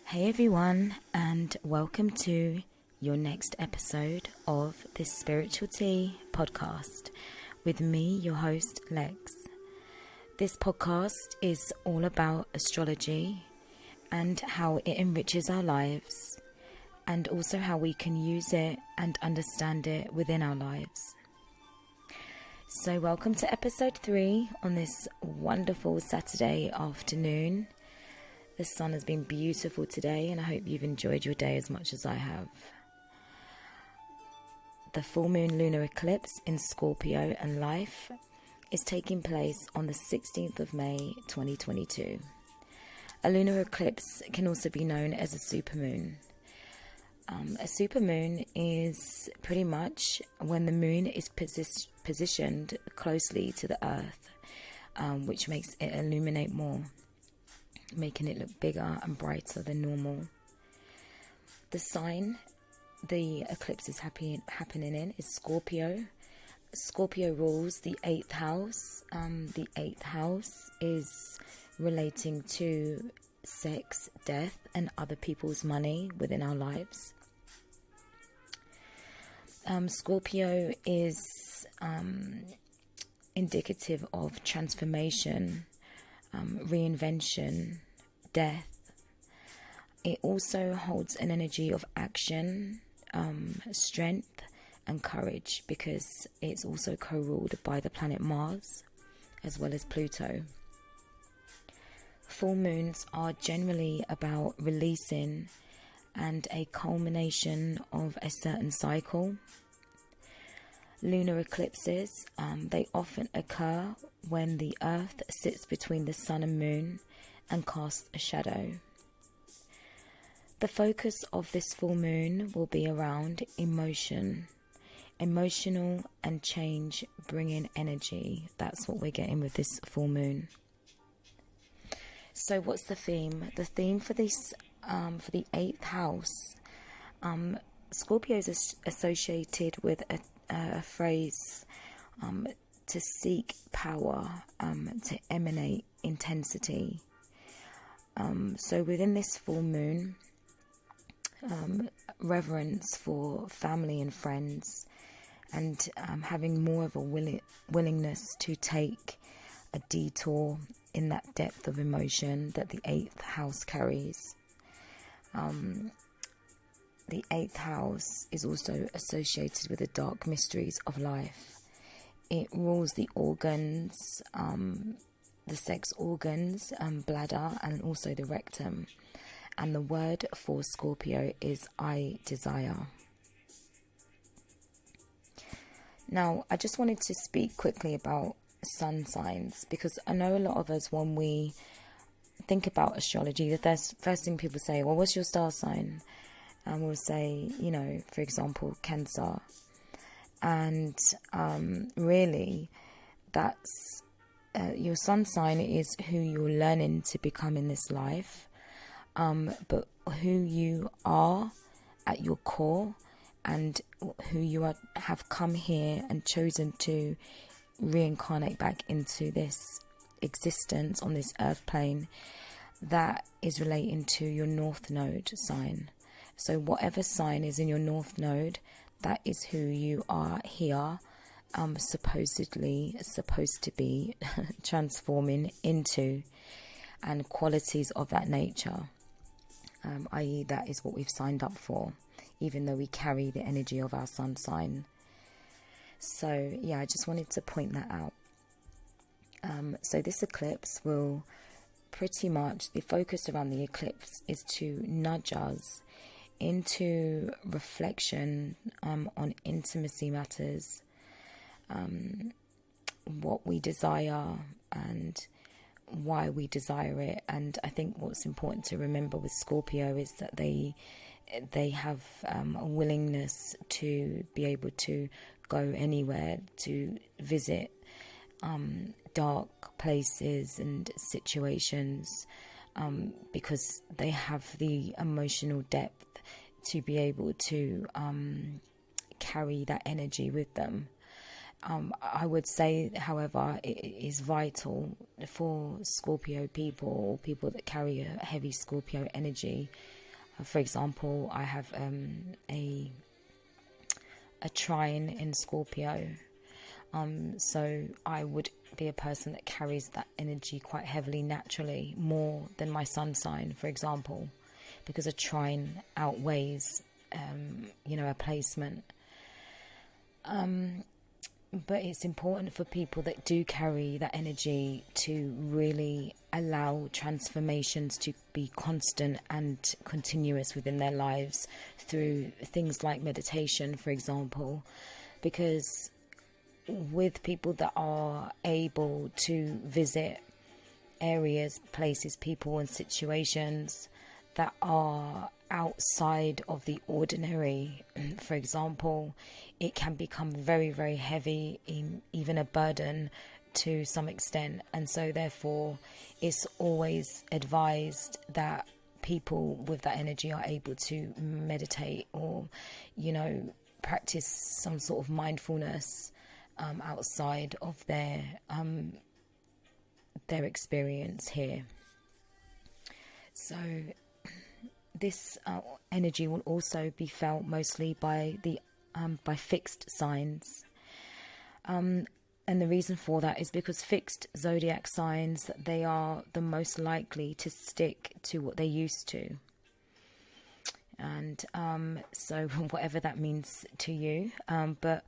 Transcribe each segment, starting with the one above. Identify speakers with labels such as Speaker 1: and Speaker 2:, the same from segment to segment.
Speaker 1: Hey everyone, and welcome to your next episode of this Spiritual Tea podcast with me, your host, Lex. This podcast is all about astrology and how it enriches our lives, and also how we can use it and understand it within our lives. So welcome to episode 3 on this wonderful Saturday afternoon. The sun has been beautiful today, and I hope you've enjoyed your day as much as I have. The full moon lunar eclipse in Scorpio and life is taking place on the 16th of May 2022. A lunar eclipse can also be known as a supermoon. A supermoon is pretty much when the moon is positioned closely to the earth, which makes it illuminate more, making it look bigger and brighter than normal. The sign the eclipse is happening in is Scorpio. Scorpio rules the 8th house. The 8th house is relating to sex, death, and other people's money within our lives. Scorpio is indicative of transformation, reinvention, death. It also holds an energy of action, strength and courage, because it's also co-ruled by the planet Mars as well as Pluto. Full moons are generally about releasing and a culmination of a certain cycle. Lunar eclipses, they often occur when the earth sits between the sun and moon and casts a shadow. The focus of this full moon will be around emotional and change bringing energy. That's what we're getting with this full moon. So what's the theme? The theme for this, for the 8th house, Scorpio is associated with a phrase, to seek power, to emanate intensity. So within this full moon, reverence for family and friends, and having more of a willingness to take a detour in that depth of emotion that the 8th house carries. The 8th house is also associated with the dark mysteries of life. It rules the organs, the sex organs, bladder, and also the rectum. And the word for Scorpio is I desire. Now, I just wanted to speak quickly about sun signs, because I know a lot of us, when we think about astrology, the first thing people say, well, what's your star sign? And we'll say, for example, Cancer. And really, that's your sun sign is who you're learning to become in this life. But who you are at your core, and who you have come here and chosen to reincarnate back into this existence on this earth plane, that is relating to your north node sign. So whatever sign is in your north node, that is who you are here, supposedly supposed to be transforming into, and qualities of that nature, i.e. that is what we've signed up for, even though we carry the energy of our sun sign. So yeah, I just wanted to point that out. So this eclipse will pretty much, the focus around the eclipse is to nudge us into reflection on intimacy matters, what we desire and why we desire it. And I think what's important to remember with Scorpio is that they have a willingness to be able to go anywhere, to visit dark places and situations, because they have the emotional depth to be able to carry that energy with them. I would say, however, it is vital for Scorpio people, or people that carry a heavy Scorpio energy, For example, I have a trine in Scorpio. So I would be a person that carries that energy quite heavily naturally, more than my sun sign, for example, because a trine outweighs, a placement. But it's important for people that do carry that energy to really allow transformations to be constant and continuous within their lives through things like meditation, for example, because with people that are able to visit areas, places, people and situations that are outside of the ordinary, for example, it can become very, very heavy, even a burden to some extent. And so therefore it's always advised that people with that energy are able to meditate or, practice some sort of mindfulness outside of their experience here. So this energy will also be felt mostly by fixed signs, and the reason for that is because fixed zodiac signs, they are the most likely to stick to what they're used to. And so whatever that means to you, but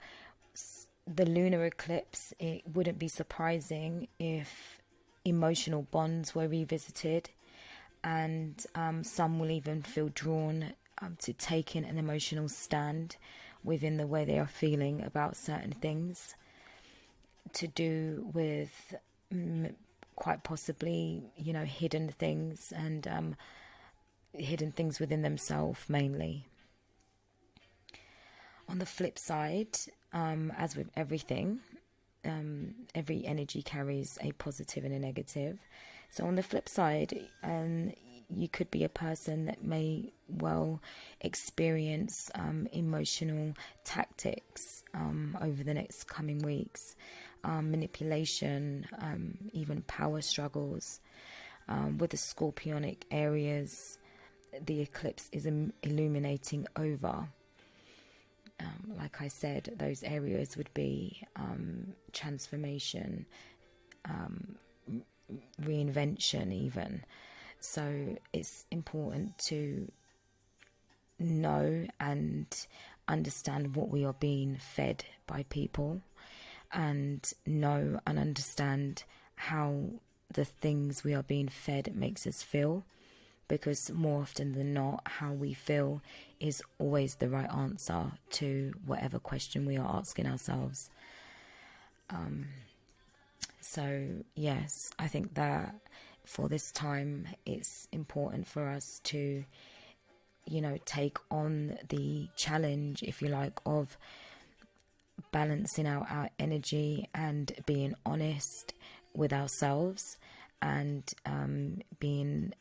Speaker 1: the lunar eclipse, it wouldn't be surprising if emotional bonds were revisited, and some will even feel drawn to taking an emotional stand within the way they are feeling about certain things, to do with quite possibly, hidden things, and hidden things within themselves mainly. On the flip side, as with everything, every energy carries a positive and a negative. So on the flip side, you could be a person that may well experience emotional tactics over the next coming weeks, manipulation, even power struggles. With the scorpionic areas, the eclipse is illuminating over. Like I said, those areas would be transformation, reinvention even. So it's important to know and understand what we are being fed by people, and know and understand how the things we are being fed makes us feel, because more often than not, how we feel is always the right answer to whatever question we are asking ourselves. So yes, I think that for this time, it's important for us to, take on the challenge, if you like, of balancing out our energy and being honest with ourselves, and being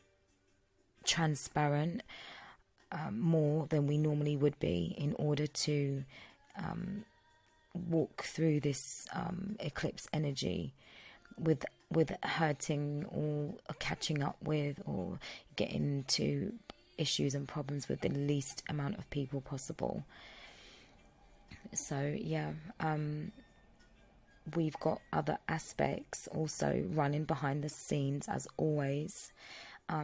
Speaker 1: transparent more than we normally would be, in order to walk through this eclipse energy with hurting or catching up with, or getting into issues and problems with the least amount of people possible. So yeah, we've got other aspects also running behind the scenes as always.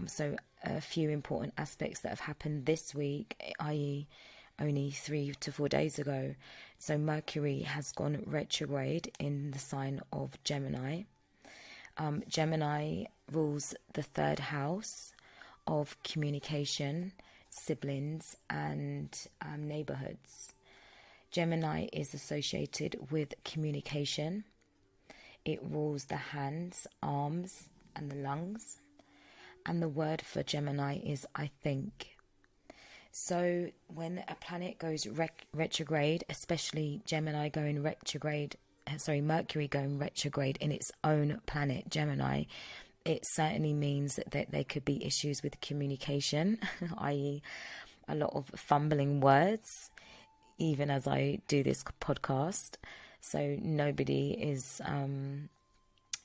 Speaker 1: So a few important aspects that have happened this week, i.e. only 3 to 4 days ago. So Mercury has gone retrograde in the sign of Gemini. Gemini rules the third house of communication, siblings, and neighborhoods. Gemini is associated with communication. It rules the hands, arms, and the lungs. And the word for Gemini is I think. So when a planet goes retrograde, especially Gemini going retrograde, Mercury going retrograde in its own planet, Gemini, it certainly means that there could be issues with communication, i.e. a lot of fumbling words, even as I do this podcast. So nobody is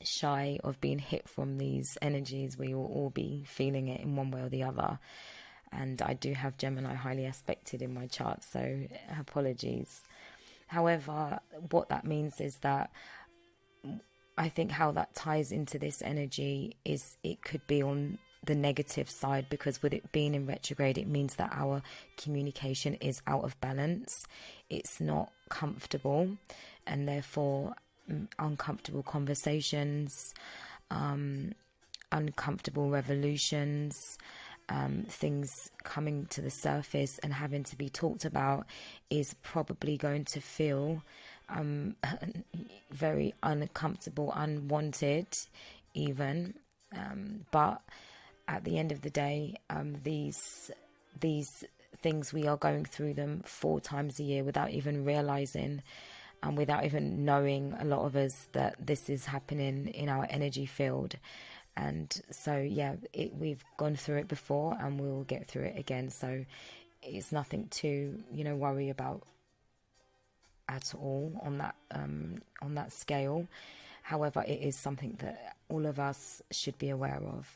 Speaker 1: shy of being hit from these energies. We will all be feeling it in one way or the other. and I do have Gemini highly aspected in my chart, so apologies. However, what that means is that I think how that ties into this energy is it could be on the negative side, because with it being in retrograde, it means that our communication is out of balance. It's not comfortable, and therefore uncomfortable conversations, uncomfortable revolutions, things coming to the surface and having to be talked about is probably going to feel very uncomfortable, unwanted even. But at the end of the day, these things, we are going through them 4 times a year without even realizing, and without even knowing, a lot of us, that this is happening in our energy field. And so, yeah, we've gone through it before, and we will get through it again. So it's nothing to, worry about at all on that scale. However, it is something that all of us should be aware of.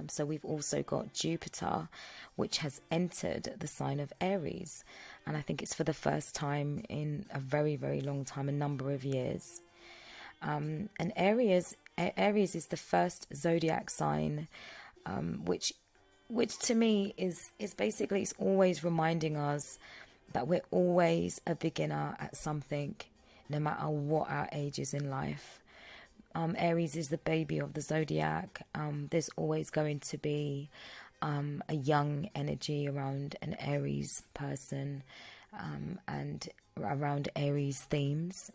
Speaker 1: So we've also got Jupiter, which has entered the sign of Aries, and I think it's for the first time in a very, very long time, a number of years. And Aries is the first zodiac sign, which to me is basically, it's always reminding us that we're always a beginner at something, no matter what our age is in life. Aries is the baby of the zodiac. There's always going to be a young energy around an Aries person, and around Aries themes,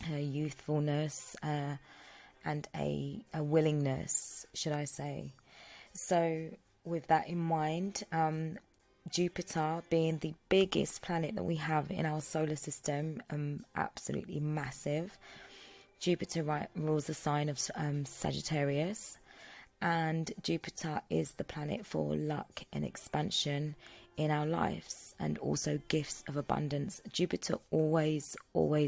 Speaker 1: youthfulness, and a willingness, should I say. So with that in mind, Jupiter being the biggest planet that we have in our solar system, absolutely massive. Jupiter rules the sign of Sagittarius, and Jupiter is the planet for luck and expansion in our lives, and also gifts of abundance. Jupiter always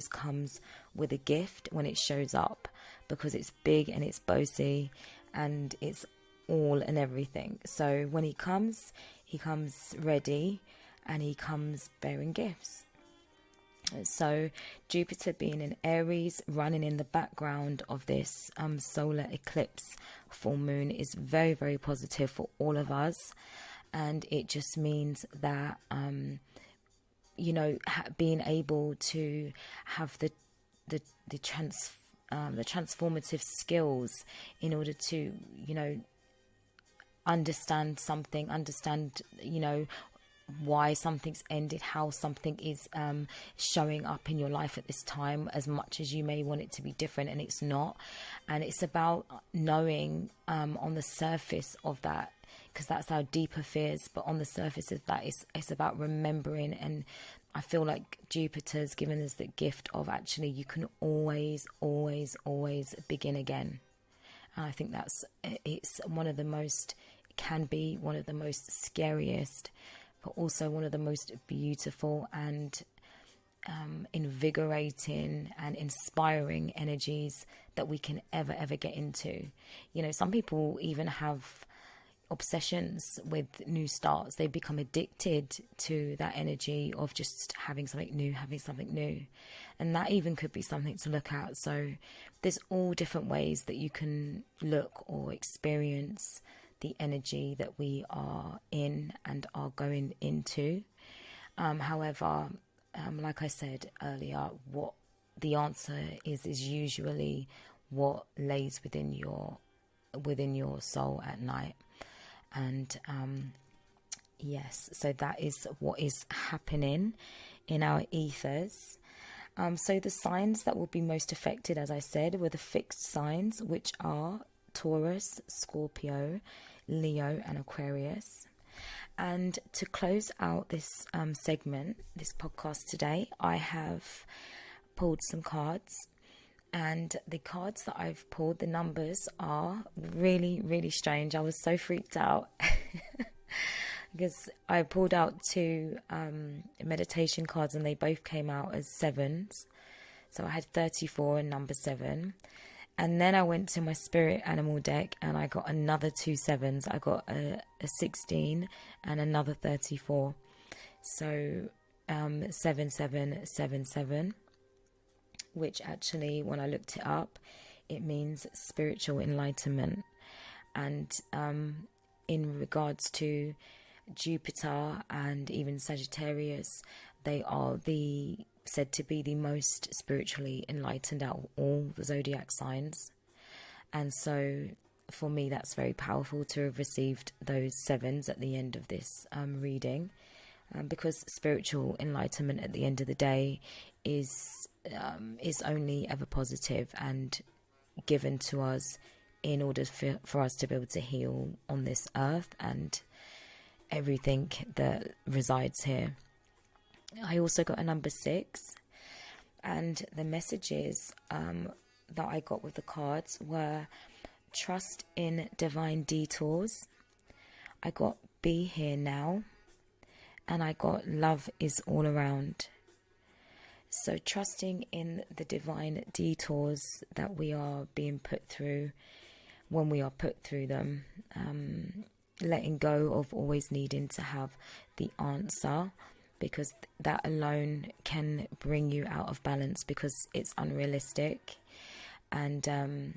Speaker 1: comes with a gift when it shows up, because it's big and it's bossy and it's all and everything. So when he comes ready, and he comes bearing gifts. So Jupiter being in Aries, running in the background of this solar eclipse full moon, is very, very positive for all of us. And it just means that, being able to have the transformative skills in order to, understand something, why something's ended, how something is showing up in your life at this time, as much as you may want it to be different, and it's not. And it's about knowing on the surface of that, because that's our deeper fears, but on the surface of that, it's about remembering. And I feel like Jupiter's given us the gift of, actually, you can always begin again. And I think can be one of the most scariest, but also one of the most beautiful and invigorating and inspiring energies that we can ever get into. Some people even have obsessions with new starts. They become addicted to that energy of just having something new. And that even could be something to look at. So there's all different ways that you can look or experience the energy that we are in and are going into. However, like I said earlier, what the answer is usually what lays within your soul at night. And yes, so that is what is happening in our ethers. So the signs that will be most affected, as I said, were the fixed signs, which are Taurus, Scorpio, Leo and Aquarius. And to close out this segment, this podcast today, I have pulled some cards, and the cards that I've pulled, the numbers are really, really strange. I was so freaked out because I pulled out 2 meditation cards, and they both came out as 7s. So I had 34 and number 7. And then I went to my spirit animal deck and I got another 2 sevens. I got a 16 and another 34. So 7777, which actually, when I looked it up, it means spiritual enlightenment. And in regards to Jupiter and even Sagittarius, they are said to be the most spiritually enlightened out of all the zodiac signs. And so for me, that's very powerful to have received those sevens at the end of this reading, because spiritual enlightenment at the end of the day is only ever positive and given to us in order for us to be able to heal on this earth and everything that resides here. I also got a number 6, and the messages that I got with the cards were trust in divine detours. I got be here now, and I got love is all around. So trusting in the divine detours that we are being put through when we are put through them, letting go of always needing to have the answer, because that alone can bring you out of balance because it's unrealistic. And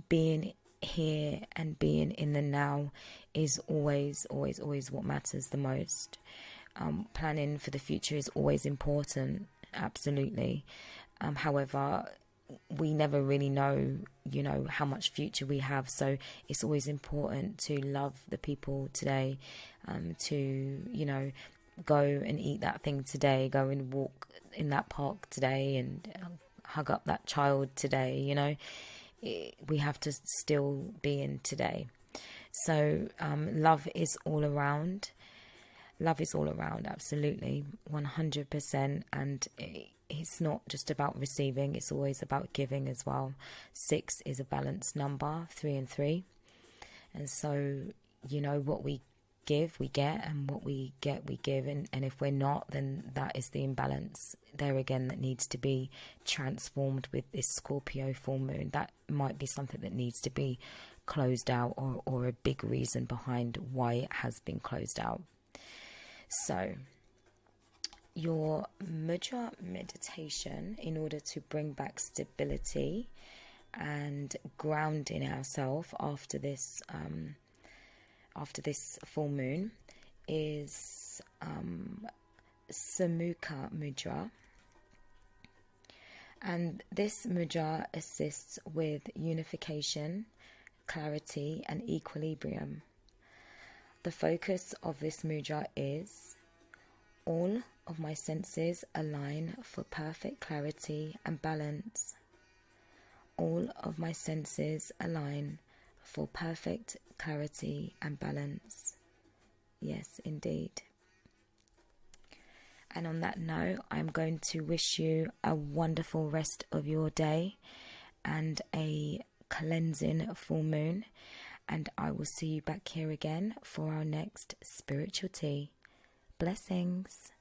Speaker 1: being here and being in the now is always what matters the most. Planning for the future is always important, absolutely. However, we never really know, how much future we have. So it's always important to love the people today, to, go and eat that thing today, go and walk in that park today and hug up that child today, we have to still be in today. So love is all around. Love is all around, absolutely, 100%. And it's not just about receiving, it's always about giving as well. 6 is a balanced number, 3 and 3. And so, what we give, we get, and what we get, we give. And if we're not, then that is the imbalance there again that needs to be transformed with this Scorpio full moon. That might be something that needs to be closed out, or a big reason behind why it has been closed out. So, your mudra meditation, in order to bring back stability and grounding ourselves after this full moon, is Samukha Mudra. And this mudra assists with unification, clarity, and equilibrium. The focus of this mudra is all of my senses align for perfect clarity and balance. All of my senses align for perfect clarity and balance. Yes, indeed. And on that note, I'm going to wish you a wonderful rest of your day and a cleansing full moon. And I will see you back here again for our next spiritual tea. Blessings.